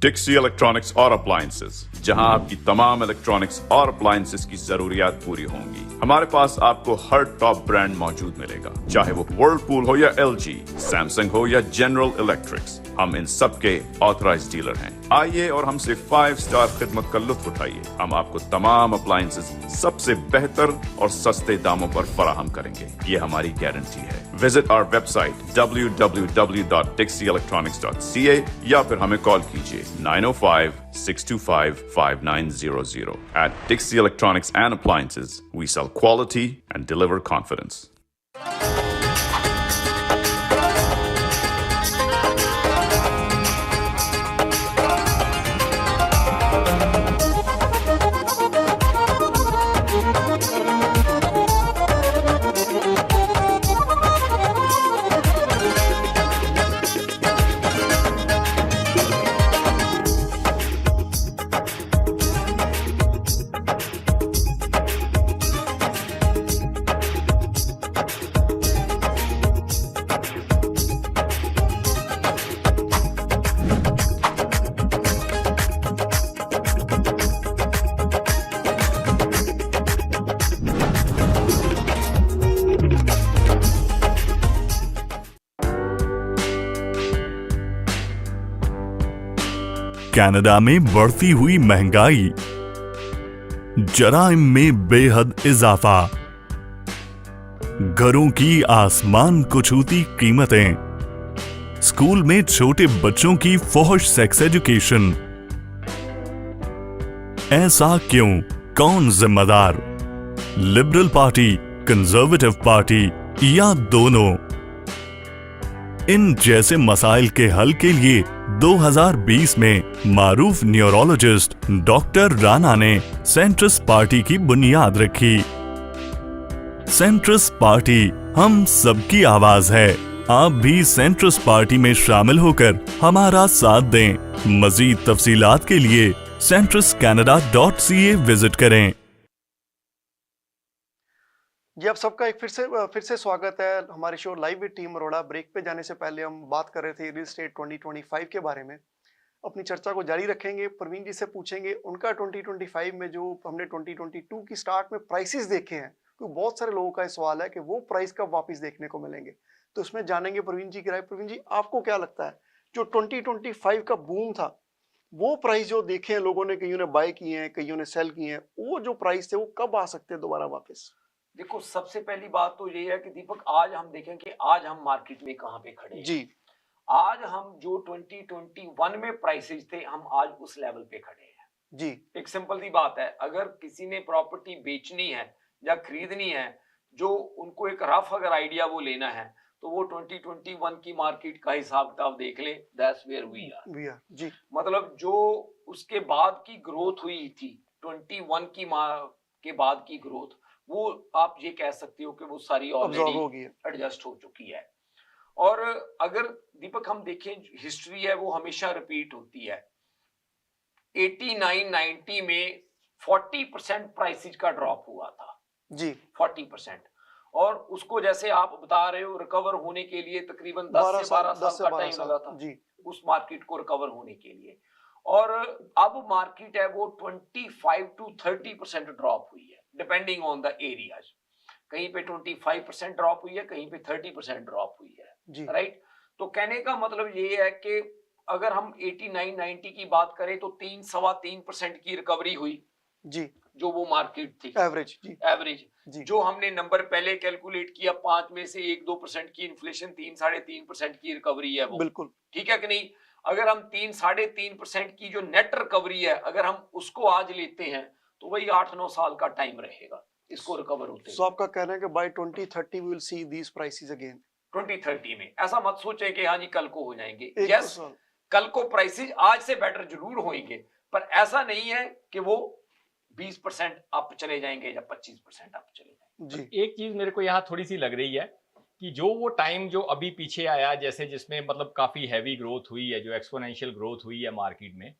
Dixie electronics और appliances, जहां आपकी तमाम electronics और appliances की जरूरियात पूरी होंगी। हमारे पास आपको हर टॉप ब्रांड मौजूद मिलेगा, चाहे वो वर्लपूल हो या एलजी, सैमसंग हो या जनरल इलेक्ट्रिक्स। हम इन सब के ऑथराइज्ड डीलर हैं। आइए और हमसे 5 स्टार खिदमत का लुत्फ उठाइए। हम आपको तमाम अप्लायंसेस सबसे बेहतर और सस्ते दामों पर फराहम करेंगे, ये हमारी गारंटी है। विजिट आवर वेबसाइट www.dixieelectronics.ca या फिर हमें कॉल कीजिए 905-625-5900. At Dixie Electronics and Appliances, we sell quality and deliver confidence. Canada में बढ़ती हुई महंगाई, जराइम में बेहद इजाफा, घरों की आसमान को छूती कीमतें, स्कूल में छोटे बच्चों की फौहश सेक्स एजुकेशन। ऐसा क्यों? कौन जिम्मेदार? लिबरल पार्टी, कंजर्वेटिव पार्टी या दोनों? इन जैसे मसाइल के हल के लिए 2020 में मारूफ न्यूरोलॉजिस्ट डॉक्टर राणा ने सेंट्रिस्ट पार्टी की बुनियाद रखी। सेंट्रिस्ट पार्टी हम सबकी आवाज है। आप भी सेंट्रिस्ट पार्टी में शामिल होकर हमारा साथ दें। मजीद तफसीलात के लिए centristcanada.ca विजिट करें। जी, आप सबका एक फिर से स्वागत है हमारे show live with team Arora. Break पे जाने से पहले हम बात कर रहे थे रियल एस्टेट 2025 के बारे में। अपनी चर्चा को जारी रखेंगे। प्रवीण जी से पूछेंगे उनका 2025 में जो हमने 2022 की स्टार्ट में प्राइसेस देखे हैं, तो बहुत सारे लोगों का सवाल है कि वो प्राइस कब वापस देखने को मिलेंगे, तो उसमें जानेंगे प्रवीण जी की राय। प्रवीण जी, आपको क्या लगता है जो 2025 का बूम था, वो प्राइस जो देखे हैं लोगों ने, कईयों ने बाय किए हैं, कईयों ने सेल किए हैं, वो जो प्राइस थे वो कब आ सकते हैं दोबारा वापस? देखो, सबसे पहली बात तो ये है कि दीपक, आज हम देखें कि आज हम मार्केट में कहां पे खड़े हैं। जी, आज हम जो 2021 में प्राइसेस थे, हम आज उस लेवल पे खड़े हैं। जी, एक सिंपल सी बात है, अगर किसी ने प्रॉपर्टी बेचनी है या खरीदनी है, जो उनको एक रफ अगर आइडिया वो लेना है, तो वो 2021 की मार्केट का हिसाब किताब देख ले। That's where we are. जी, मतलब जो उसके बाद की ग्रोथ हुई थी 21 के बाद की ग्रोथ, वो आप ये कह सकते हो कि वो सारी ऑलरेडी एडजस्ट हो चुकी है। और अगर दीपक हम देखें, हिस्ट्री है वो हमेशा रिपीट होती है। 89-90 में 40% प्राइसेस का ड्रॉप हुआ था जी, 40%। और उसको जैसे आप बता रहे हो, रिकवर होने के लिए तकरीबन 10 से 12 साल का टाइम लगा था जी, उस मार्केट को रिकवर होने के लिए। और अब मार्केट है वो 25 to 30% ड्रॉप हुई है, डिपेंडिंग ऑन द एरियाज। कहीं पे 25% ड्रॉप हुई है, कहीं पे 30% ड्रॉप हुई है, राइट। तो कहने का मतलब ये है कि अगर हम 89-90 की बात करें तो 3-3.25% की रिकवरी हुई जी, जो वो मार्केट थी एवरेज जी एवरेज, जी जो हमने नंबर पहले कैलकुलेट किया 5 में से 1-2% की इन्फ्लेशन, 3-3.5% की रिकवरी है वो, बिल्कुल ठीक है कि नहीं। अगर हम 3-3.5% की जो नेट रिकवरी है, अगर हम उसको आज लेते हैं तो वही 8-9 साल का टाइम रहेगा इसको रिकवर होते सो आपका कहना है कि by 2030 we will see these prices again 2030 में। ऐसा मत सोचे कि हाँ जी कल को हो जाएंगे, एक दो यस साल कल को प्राइसेस आज से बेटर जरूर होंगे, पर ऐसा नहीं है कि वो 20% अप चले जाएंगे या 25% अप चले जाएंगे। जी एक चीज मेरे को यहाँ थोड़ी सी लग रही है कि जो वो टाइम जो अभी पीछे आया, जैसे जिसमें मतलब काफी हैवी ग्रोथ हुई है, जो एक्सपोनेंशियल ग्रोथ हुई है मार्केट में,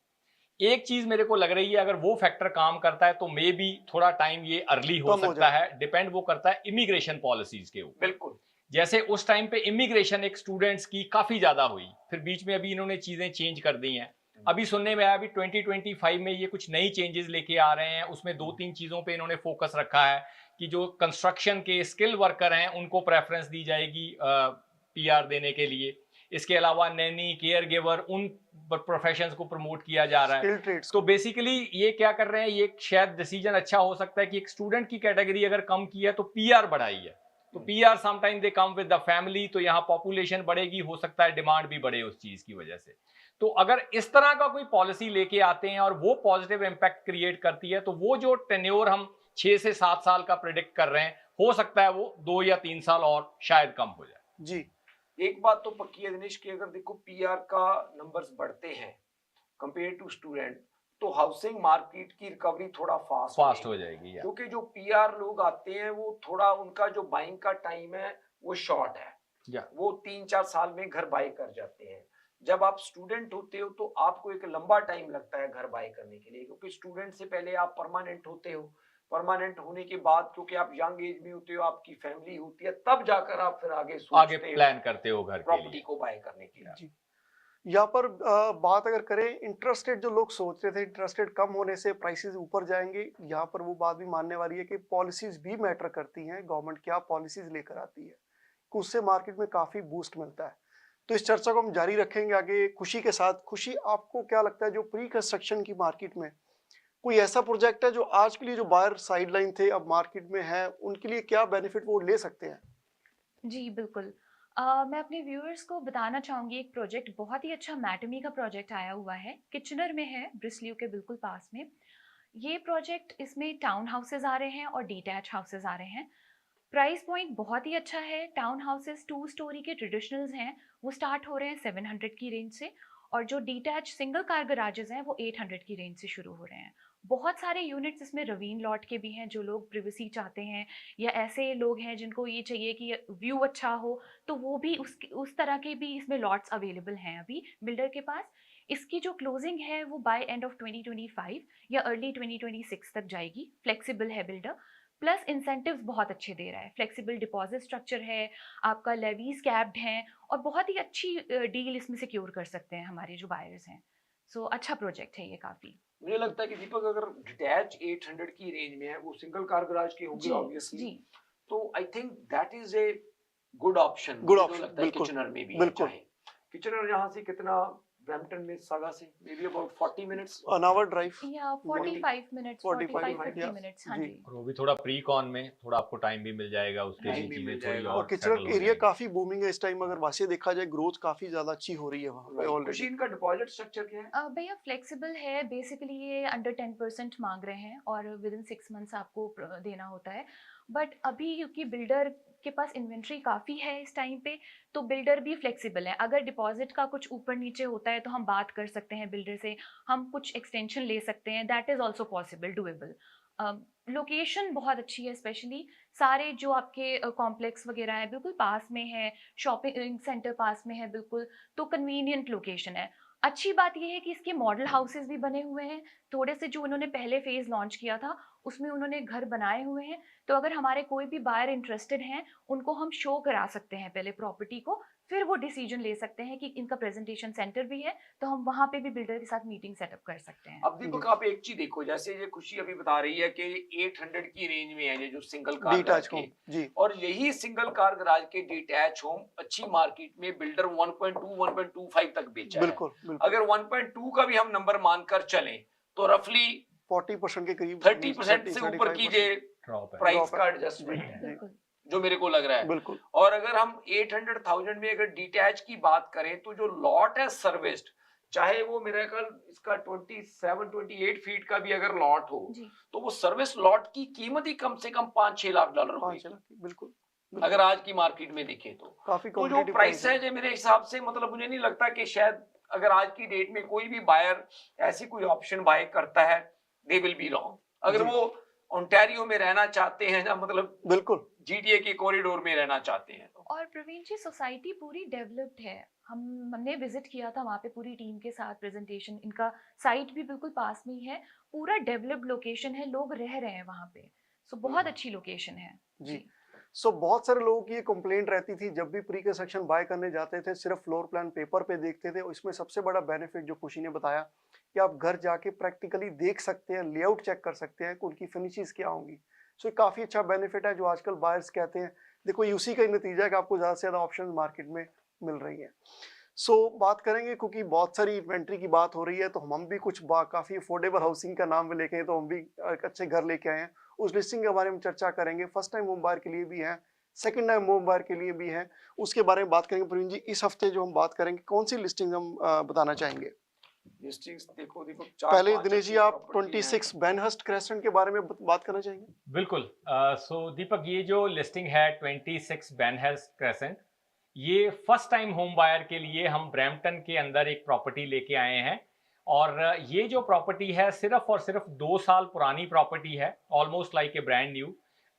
एक चीज मेरे को लग रही है अगर वो फैक्टर काम करता है तो मे बी थोड़ा टाइम ये अर्ली हो कम हो सकता है। डिपेंड वो करता है इमिग्रेशन पॉलिसीज के ऊपर। बिल्कुल जैसे उस टाइम पे इमिग्रेशन एक स्टूडेंट्स की काफी ज्यादा हुई, फिर बीच में अभी इन्होंने चीजें चेंज कर दी हैं। अभी सुनने में आया अभी 2025 में ये कुछ नई चेंजेस लेके आ रहे हैं, उसमें 2-3 चीजों पे इन्होंने फोकस रखा है कि जो कंस्ट्रक्शन के स्किल वर्कर हैं उनको प्रेफरेंस दी जाएगी पीआर देने के लिए। इसके अलावा नैनी, केयर गिवर, उन प्रोफेशंस को प्रमोट किया जा रहा है। स्किल ट्रेड्स तो बेसिकली ये क्या कर रहे हैं, ये शायद डिसीजन अच्छा हो सकता है कि एक स्टूडेंट की कैटेगरी अगर कम की है तो पीआर बढ़ाई है, तो PR sometime they come with the family, तो यहाँ पॉपुलेशन बढ़ेगी, हो सकता है डिमांड भी बढ़े उस चीज की वजह से। तो अगर इस तरह का कोई पॉलिसी लेके आते हैं और वो पॉजिटिव इंपैक्ट क्रिएट करती है, तो वो जो टेन्योर हम 6 से 7 साल का प्रेडिक्ट कर रहे हैं, हो सकता है वो 2 या 3 साल और शायद कम हो जाए। जी एक बात तो पक्की है दिनेश कि अगर देखो पीआर का नंबर्स बढ़ते हैं कंपेयर टू स्टूडेंट, तो हाउसिंग मार्केट की रिकवरी थोड़ा फास्ट हो जाएगी। क्योंकि जो पीआर लोग आते हैं वो थोड़ा उनका जो बाइंग का टाइम है वो शॉर्ट है, वो 3-4 साल में घर बाय कर जाते हैं। जब आप स्टूडेंट होते हो तो आपको एक लंबा टाइम लगता है घर बाय करने के लिए, क्योंकि स्टूडेंट से पहले आप परमानेंट होते हो, परमानेंट होने के बाद क्योंकि आप यंग एज में होते हो, आपकी फैमिली होती है, तब जाकर आप फिर आगे प्लान करते हो घर के प्रॉपर्टी लिए को बाय करने के लिए। जी यहाँ पर बात अगर करें इंटरेस्ट रेट, जो लोग सोच रहे थे इंटरेस्ट रेट कम होने से प्राइसेस ऊपर जाएंगे, यहाँ पर वो बात भी मानने वाली है कि पॉलिसीज भी मैटर करती हैं। गवर्नमेंट क्या पॉलिसीज लेकर आती है, उससे मार्केट में काफी बूस्ट मिलता है। तो इस चर्चा को हम जारी रखेंगे आगे खुशी के साथ। खुशी, आपको क्या लगता है जो प्री कंस्ट्रक्शन की मार्केट में कोई ऐसा प्रोजेक्ट है जो आज के लिए जो बायर साइडलाइन थे अब मार्केट में है, उनके लिए क्या बेनिफिट वो ले सकते हैं? जी बिल्कुल। मैं अपने व्यूअर्स को बताना चाहूँगी, एक प्रोजेक्ट बहुत ही अच्छा मैटमी का प्रोजेक्ट आया हुआ है, किचनर में है, ब्रिस्लियो के बिल्कुल पास में। ये प्रोजेक्ट, इसमें टाउन हाउसेज आ रहे हैं और डीटैच हाउसेज आ रहे हैं। प्राइस पॉइंट बहुत ही अच्छा है। टाउन हाउसेज 2 स्टोरी के ट्रेडिशनल्स हैं, वो स्टार्ट हो रहे हैं 700 की रेंज से, और जो डीटैच सिंगल कार गराजेज हैं वो 800 की रेंज से शुरू हो रहे हैं। बहुत सारे यूनिट्स इसमें रवीन लॉट के भी हैं, जो लोग प्रिवेसी चाहते हैं या ऐसे लोग हैं जिनको ये चाहिए कि व्यू अच्छा हो, तो वो भी उस तरह के भी इसमें लॉट्स अवेलेबल हैं अभी बिल्डर के पास। इसकी जो क्लोजिंग है वो बाय एंड ऑफ 2025 या अर्ली 2026 तक जाएगी। फ्लेक्सिबल है बिल्डर, प्लस इंसेंटिव्स बहुत अच्छे दे रहा है। फ्लेक्सिबल डिपॉजिट स्ट्रक्चर है, आपका लेवीज कैप्ड हैं, और बहुत ही अच्छी डील इसमें सिक्योर कर सकते हैं हमारे जो बायर्स हैं। सो अच्छा प्रोजेक्ट है ये काफ़ी। मुझे लगता है कि दीपक अगर डिटैच 800 की रेंज में है, वो सिंगल कार गराज के होंगे ऑब्वियसली, तो I think that is a good option. लगता है किचनर में भी बिल्कुल। किचनर यहाँ से कितना, ब्रैम्पटन में सागा से may be about 40 minutes, an hour drive या 45 मिनट्स, 45-50 मिनट्स। हाँ जी। और वो भी थोड़ा प्री कॉन में, थोड़ा आपको टाइम भी मिल जाएगा उसके टाइम लिए, भी चीजें मिल थोड़ी जाएगा। और किचनर एरिया काफी बूमिंग है इस टाइम। अगर वैसे देखा जाए ग्रोथ काफी ज्यादा अच्छी हो रही है वहाँ पे ऑलरेडी। मशीन का डिपॉजिट स्ट्रक्चर क्या है? भैया फ्लेक्सिबल है, बेसिकली ये अंडर 10% मांग रहे हैं और विद इन 6 मंथ्स आपको देना होता है। बट अभी क्योंकि बिल्डर के पास इन्वेंट्री काफ़ी है इस टाइम पे, तो बिल्डर भी फ्लेक्सिबल है। अगर डिपॉजिट का कुछ ऊपर नीचे होता है तो हम बात कर सकते हैं बिल्डर से, हम कुछ एक्सटेंशन ले सकते हैं, that is also possible, doable. Location बहुत अच्छी है, स्पेशली सारे जो आपके कॉम्प्लेक्स वगैरह है बिल्कुल पास में है, शॉपिंग सेंटर पास में है बिल्कुल, तो कन्वीनियंट लोकेशन है। अच्छी बात यह है कि इसके मॉडल हाउसेस भी बने हुए हैं। थोड़े से जो उन्होंने पहले फेज़ लॉन्च किया था उसमें उन्होंने घर बनाए हुए हैं, तो अगर हमारे कोई भी बायर इंटरेस्टेड हैं उनको हम शो करा सकते हैं पहले प्रॉपर्टी को, फिर वो डिसीजन ले सकते हैं कि इनका प्रेजेंटेशन सेंटर भी है, तो हम वहाँ पे भी बिल्डर के साथ मीटिंग सेटअप कर सकते हैं। अब दीपक आप एक चीज देखो, जैसे ये खुशी अभी बता रही है कि 800 की रेंज में है ये जो सिंगल कार डिटैच होम जी, और यही सिंगल कार गराज के डिटैच होम अच्छी मार्केट में बिल्डर 1.2-1.25 तक बेचा है। बिल्कुल। अगर 1.2 का भी हम नंबर मानकर चलें तो रफली 40% के करीब 30% से ऊपर की जे ड्रॉप है। प्राइस का जी, एडजस्टमेंट है, बिल्कुल जो मेरे को लग रहा है। बिल्कुल और अगर हम 800,000 में अगर डिटैच की बात करें तो जो लॉट है सर्विस्ड, चाहे वो मेरा ख्याल इसका 27-28 फीट का भी अगर लॉट हो, जी तो वो सर्विस लॉट की कीमत ही कम से कम 5-6 लाख डॉलर 5 होगी, लाख की, बिल्कुल अगर आज की मार्केट में देखें तो। काफी तो जो कॉम्पिटिटिव प्राइस है जो मेरे हिसाब से, मतलब मुझे नहीं लगता कि शायद अगर आज की डेट में कोई भी बायर ऐसी कोई ऑप्शन बाय करता है, दे विल बी रॉन्ग। अगर जी। वो ओंटारियो में रहना चाहते हैं ना, मतलब बिल्कुल जीटीए के कॉरिडोर में रहना चाहते हैं तो। और प्रवीण जी सोसाइटी पूरी डेवलप्ड है। हमने विजिट किया था वहाँ पे पूरी टीम के साथ, प्रेजेंटेशन, इनका साइट भी बिल्कुल पास में ही है, पूरा डेवलप्ड लोकेशन है, लोग रह रहे हैं वहाँ पे, सो बहुत अच्छी लोकेशन है। जी। सो बहुत सारे लोगों की ये कंप्लेंट रहती थी जब भी प्री कंस्ट्रक्शन बाय करने जाते थे, सिर्फ फ्लोर प्लान पेपर पे देखते थे। इसमें सबसे बड़ा बेनिफिट जो खुशी ने बताया कि आप घर जाके प्रैक्टिकली देख सकते हैं, लेआउट चेक कर सकते हैं कि उनकी फिनिशेस क्या होंगी। सो ये काफ़ी अच्छा बेनिफिट है जो आजकल बायर्स कहते हैं। देखो ये उसी का ही नतीजा है कि आपको ज़्यादा से ज़्यादा ऑप्शन मार्केट में मिल रही हैं। सो बात करेंगे क्योंकि बहुत सारी इन्वेंट्री की बात हो रही है, तो हम भी कुछ काफ़ी अफोर्डेबल हाउसिंग का नाम भी लेके हैं, तो हम भी एक अच्छे घर लेके आए हैं। उस लिस्टिंग के बारे में चर्चा करेंगे। फर्स्ट टाइम होम बायर के लिए भी है, सेकंड टाइम होम बायर के लिए भी है, उसके बारे में बात करेंगे। प्रवीण जी, इस हफ्ते जो हम बात करेंगे, कौन सी लिस्टिंग हम बताना चाहेंगे? लिस्टिंग्स देखो पहले दिनेश जी आप 26 बेनहर्स्ट क्रेसेंट के बारे में बात करना चाहेंगे? बिल्कुल। सो दीपक, ये जो लिस्टिंग है 26 बेनहर्स्ट क्रेसेंट, ये फर्स्ट टाइम होम बायर के लिए हम ब्रैम्पटन के अंदर एक प्रॉपर्टी लेके आए हैं। और ये जो प्रॉपर्टी है सिर्फ और सिर्फ 2 साल पुरानी प्रॉपर्टी है, almost like a brand new.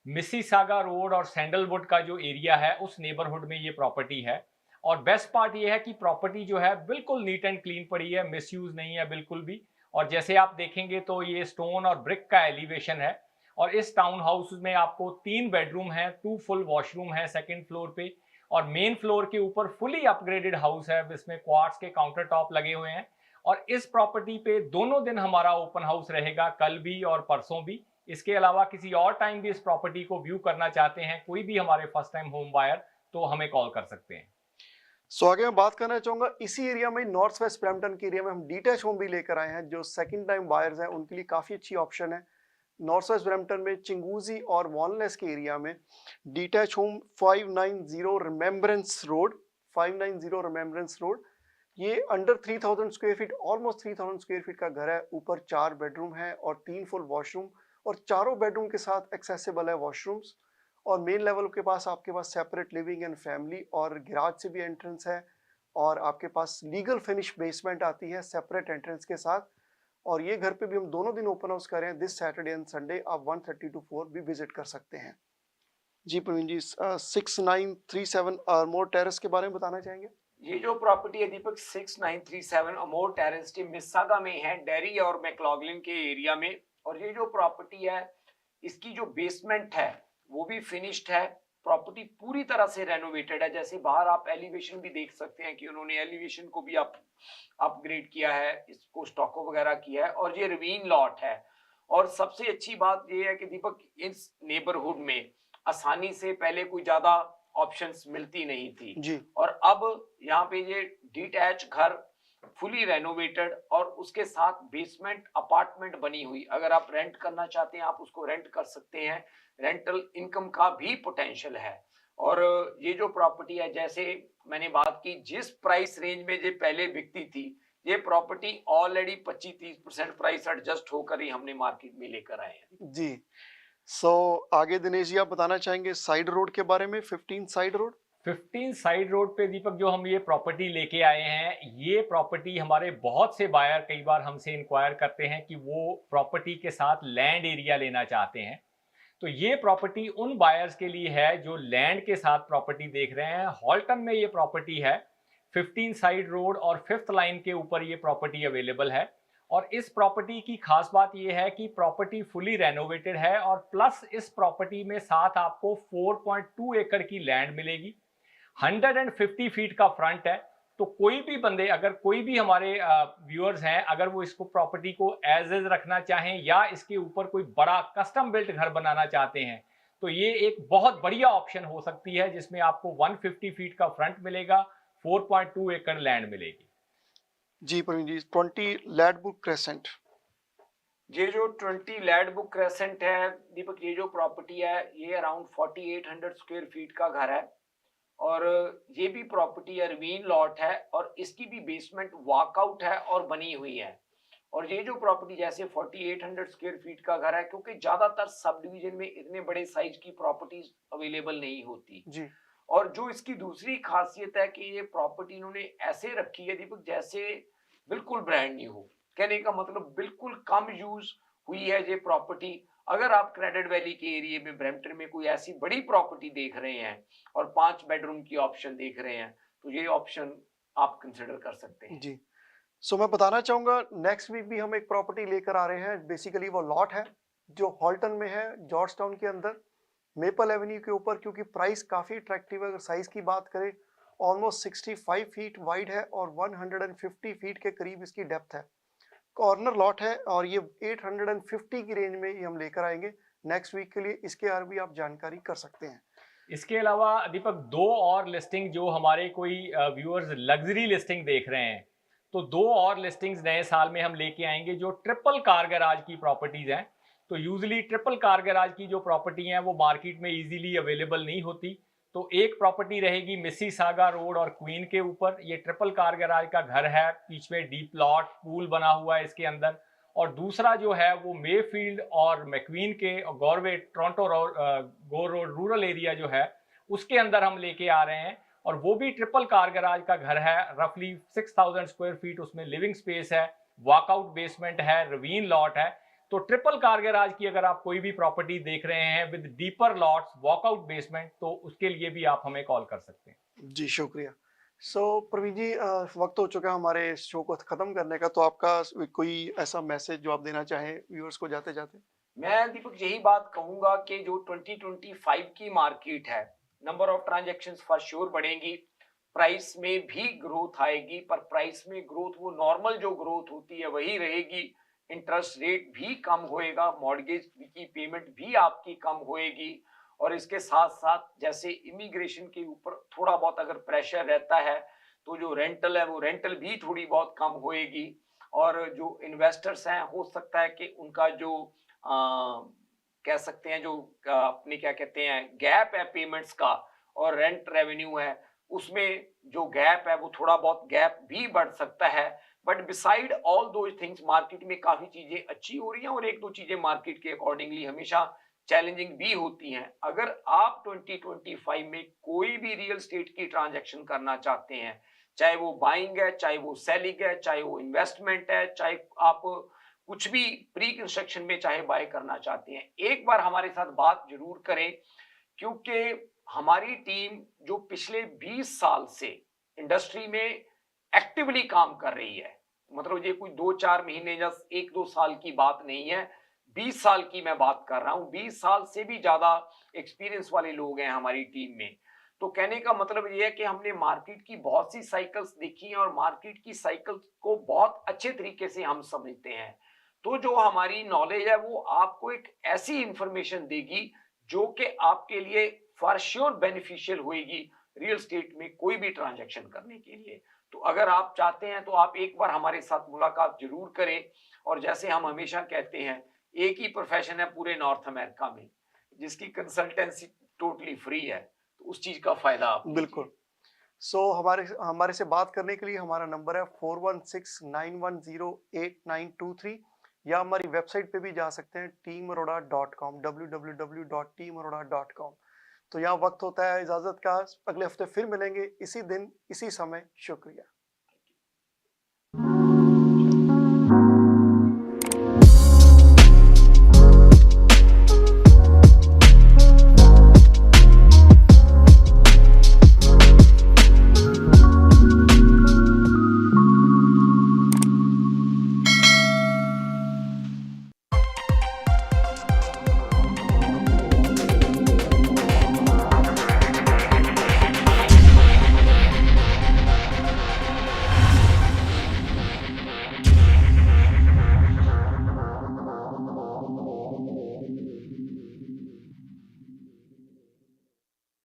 Mississauga road और सैंडलवुड का जो एरिया है उस नेबरहुड में ये प्रॉपर्टी है। और बेस्ट पार्ट ये है कि प्रॉपर्टी जो है बिल्कुल नीट एंड क्लीन पड़ी है, मिसयूज नहीं है बिल्कुल भी। और जैसे आप देखेंगे तो ये स्टोन और ब्रिक का एलिवेशन है। और इस टाउन हाउस में आपको 3 बेडरूम है, 2 फुल वॉशरूम है सेकंड फ्लोर पे, और मेन फ्लोर के ऊपर फुली अपग्रेडेड हाउस है, इसमें क्वार्ट्ज के काउंटर टॉप लगे हुए हैं। और इस प्रॉपर्टी पे दोनों दिन हमारा ओपन हाउस रहेगा, कल भी और परसों भी। इसके अलावा किसी और टाइम भी इस प्रॉपर्टी को व्यू करना चाहते हैं कोई भी हमारे फर्स्ट टाइम होम बायर, तो हमें कॉल कर सकते हैं। सो आगे मैं बात करना चाहूंगा इसी एरिया में, नॉर्थ वेस्ट ब्रैम्पटन के एरिया में हम डीटैच होम भी लेकर आए हैं, जो सेकंड टाइम बायर्स हैं उनके लिए काफ़ी अच्छी ऑप्शन है। नॉर्थ वेस्ट ब्रैम्पटन में चिंगूजी और वॉलनेस के एरिया में detached home 590 remembrance road, 590 remembrance road. ये under 3000 square feet, almost 3000 square feet का घर है। ऊपर 4 बेडरूम है और 3 फुल वॉशरूम, और चारों बेडरूम के साथ एक्सेसिबल है वॉशरूम्स। और मेन लेवल के पास आपके पास सेपरेट लिविंग एंड फैमिली और गैराज से भी एंट्रेंस है, और आपके पास लीगल फिनिश बेसमेंट आती है सेपरेट एंट्रेंस के साथ। और ये घर पे भी हम दोनों दिन ओपन हाउस कर रहे हैं, दिस सैटरडे एंड संडे। आप 1:30 to 4 भी विजिट कर सकते हैं। जी प्रवीण जी, 6937 आर्मोर टेरेस के बारे में बताना चाहेंगे? ये जो प्रॉपर्टी है दीपक 6937 अमोर टेरेस के मिसागा में है, डेरी और मैक्लॉगलिन के एरिया में। और ये जो प्रॉपर्टी है इसकी जो बेसमेंट है वो भी फिनिश्ड है, प्रॉपर्टी पूरी तरह से रेनोवेटेड है। जैसे बाहर आप एलिवेशन भी देख सकते हैं कि उन्होंने एलिवेशन को भी अपग्रेड किया है, इसको स्टॉको वगैरह किया है। और ये रवीन लॉट है। और सबसे अच्छी बात ये है कि दीपक इस नेबरहुड में आसानी से पहले कोई ज्यादा ऑप्शंस मिलती नहीं थी जी। और अब यहाँ पे ये डिटैच घर फुली रेनोवेटेड और उसके साथ बेसमेंट अपार्टमेंट बनी हुई, अगर आप रेंट करना चाहते हैं आप उसको रेंट कर सकते हैं। रेंटल इनकम का भी पोटेंशियल है। और ये जो प्रॉपर्टी है, जैसे मैंने बात की, जिस प्राइस रेंज में ये पहले बिकती थी, ये प्रॉपर्टी ऑलरेडी 25-30% प्राइस एडजस्ट होकर ही हमने मार्केट में लेकर आए हैं। जी। सो आगे दिनेश जी आप बताना चाहेंगे साइड रोड के बारे में, 15 साइड रोड? 15 साइड रोड पे दीपक जो हम ये प्रॉपर्टी लेके आए हैं, ये प्रॉपर्टी हमारे बहुत से बायर कई बार हमसे इंक्वायर करते हैं कि वो प्रॉपर्टी के साथ लैंड एरिया लेना चाहते हैं। तो ये प्रॉपर्टी उन बायर्स के लिए है जो लैंड के साथ प्रॉपर्टी देख रहे हैं। हॉल्टन में ये प्रॉपर्टी है, 15 साइड रोड और 5th लाइन के ऊपर ये प्रॉपर्टी अवेलेबल है। और इस प्रॉपर्टी की खास बात यह है कि प्रॉपर्टी फुली रेनोवेटेड है, और प्लस इस प्रॉपर्टी में साथ आपको 4.2 एकड़ की लैंड मिलेगी, 150 फीट का फ्रंट है। तो कोई भी बंदे, अगर कोई भी हमारे व्यूअर्स हैं, अगर वो इसको प्रॉपर्टी को एज इज रखना चाहें या इसके ऊपर कोई बड़ा कस्टम बिल्ट घर बनाना चाहते हैं, तो ये एक बहुत बढ़िया ऑप्शन हो सकती है, जिसमें आपको 150 फीट का फ्रंट मिलेगा, 4.2 एकड़ लैंड मिलेगी। जी प्रवीण जी, 20 लैडबुक क्रेसेंट। ये जो 20 लैडबुक क्रेसेंट है दीपक, ये जो प्रॉपर्टी है ये अराउंड 4800 स्क्वायर फीट का घर है और ये भी प्रॉपर्टी है रवीन लॉट है और इसकी भी बेसमेंट वॉकआउट है और बनी हुई है। और ये जो प्रॉपर्टी जैसे 4800 स्क्वायर फीट का घर है, क्योंकि ज्यादातर सब डिवीजन में इतने बड़े साइज की प्रॉपर्टीज अवेलेबल नहीं होती जी। और जो इसकी दूसरी खासियत है कि ये प्रॉपर्टी इन्होंने ऐसे रखी है दीपक जैसे बिल्कुल ब्रांड न्यू हो। कहने का मतलब बिल्कुल कम यूज हुई है ये प्रॉपर्टी। अगर आप क्रेडिट वैली के एरिया में ब्रैम्पटन में कोई ऐसी बड़ी प्रॉपर्टी देख रहे हैं और 5 बेडरूम की ऑप्शन देख रहे हैं तो ये ऑप्शन आप कंसिडर कर सकते हैं जी। सो मैं बताना चाहूंगा नेक्स्ट वीक भी हम एक प्रॉपर्टी लेकर आ रहे हैं। बेसिकली वो लॉट है जो हॉल्टन में है, जॉर्ज टाउन के अंदर मेपल एवेन्यू के ऊपर। क्योंकि प्राइस काफ़ी अट्रैक्टिव है। अगर साइज़ की बात करें ऑलमोस्ट 65 फीट वाइड है और 150 फीट के करीब इसकी डेप्थ है। कॉर्नर लॉट है और ये 850 की रेंज में ये हम लेकर आएंगे नेक्स्ट वीक के लिए। इसके बारे भी आप जानकारी कर सकते हैं। इसके अलावा दीपक 2 और लिस्टिंग जो हमारे कोई व्यूअर्स लग्जरी लिस्टिंग देख रहे हैं तो 2 और लिस्टिंग्स नए साल में हम लेके आएंगे जो ट्रिपल कार गैराज की प्रॉपर्टीज हैं। तो यूजुअली ट्रिपल कार गैराज की जो प्रॉपर्टी हैं वो मार्केट में इजीली अवेलेबल नहीं होती। तो एक प्रॉपर्टी रहेगी मिसिसागा रोड और क्वीन के ऊपर। ये ट्रिपल कार गैराज का घर है, बीच में डीप प्लॉट पूल बना हुआ है इसके अंदर। और दूसरा जो है वो मेफील्ड और मैक्वीन के गॉरवे टोरंटो गो रोड रूरल एरिया जो है उसके अंदर हम लेके आ रहे हैं और वो भी ट्रिपल कार गैराज का घर है। रफली 6000 स्क्वायर फीट उसमें लिविंग स्पेस है, वॉकआउट बेसमेंट है, रवीन लॉट है। तो ट्रिपल कार गैराज की अगर आप कोई भी प्रॉपर्टी देख रहे हैं with deeper lots, walkout basement, तो उसके लिए भी आप हमें कॉल कर सकते हैं। जी शुक्रिया। सो प्रवीण जी वक्त हो चुका है हमारे शो को खत्म करने का। तो आपका कोई ऐसा मैसेज जो आप देना चाहें व्यूअर्स को जाते जाते? मैं दीपक यही बात कहूंगा कि जो 2025 की मार्केट है, number of transactions for sure बढ़ेंगी, प्राइस में भी ग्रोथ आएगी, पर प्राइस में ग्रोथ वो नॉर्मल जो ग्रोथ होती है वही रहेगी। इंटरेस्ट रेट भी कम होएगा, मॉर्गेज की पेमेंट भी आपकी कम होएगी और इसके साथ साथ जैसे इमिग्रेशन के ऊपर थोड़ा बहुत अगर प्रेशर रहता है तो जो रेंटल है वो रेंटल भी थोड़ी बहुत कम होएगी। और जो इन्वेस्टर्स हैं हो सकता है कि उनका जो कह सकते हैं जो अपने क्या कहते हैं गैप है पेमेंट्स का और रेंट रेवेन्यू है उसमें जो गैप है वो थोड़ा बहुत गैप भी बढ़ सकता है। बट बिसाइड ऑल दो थिंग्स मार्केट में काफी चीजें अच्छी हो रही हैं और 1-2 चीजें मार्केट के अकॉर्डिंगली हमेशा चैलेंजिंग भी होती हैं। अगर आप 2025 में कोई भी रियल स्टेट की ट्रांजैक्शन करना चाहते हैं, चाहे वो बाइंग है, चाहे वो सेलिंग है, चाहे वो इन्वेस्टमेंट है, चाहे आप कुछ भी प्री कंस्ट्रक्शन में चाहे बाय करना चाहते हैं, एक बार हमारे साथ बात जरूर करें। क्योंकि हमारी टीम जो पिछले 20 साल से इंडस्ट्री में एक्टिवली काम कर रही है, मतलब ये कोई 2-4 महीने या 1-2 साल की बात नहीं है, 20 साल की मैं बात कर रहा हूं। 20 साल से भी ज्यादा एक्सपीरियंस वाले लोग हैं हमारी टीम में। तो कहने का मतलब ये है कि हमने मार्केट की बहुत सी साइकिल्स देखी हैं और मार्केट की साइकिल्स को बहुत अच्छे तरीके से हम समझते हैं। तो जो हमारी नॉलेज है वो आपको एक ऐसी इंफॉर्मेशन देगी जो कि आपके लिए फॉर श्योर बेनिफिशियल होगी रियल स्टेट में कोई भी ट्रांजैक्शन करने के लिए। तो अगर आप चाहते हैं तो आप एक बार हमारे साथ मुलाकात जरूर करें। और जैसे हम हमेशा कहते हैं, एक ही प्रोफेशन है पूरे नॉर्थ अमेरिका में जिसकी कंसल्टेंसी टोटली फ्री है, तो उस चीज का फायदा आप बिल्कुल। सो हमारे से बात करने के लिए हमारा नंबर है 4169108923 या हमारी वेबसाइट पे भी जा सकते हैं teamaroda.com www.teamaroda.com। तो यहाँ वक्त होता है इजाजत का। अगले हफ्ते फिर मिलेंगे इसी दिन इसी समय। शुक्रिया।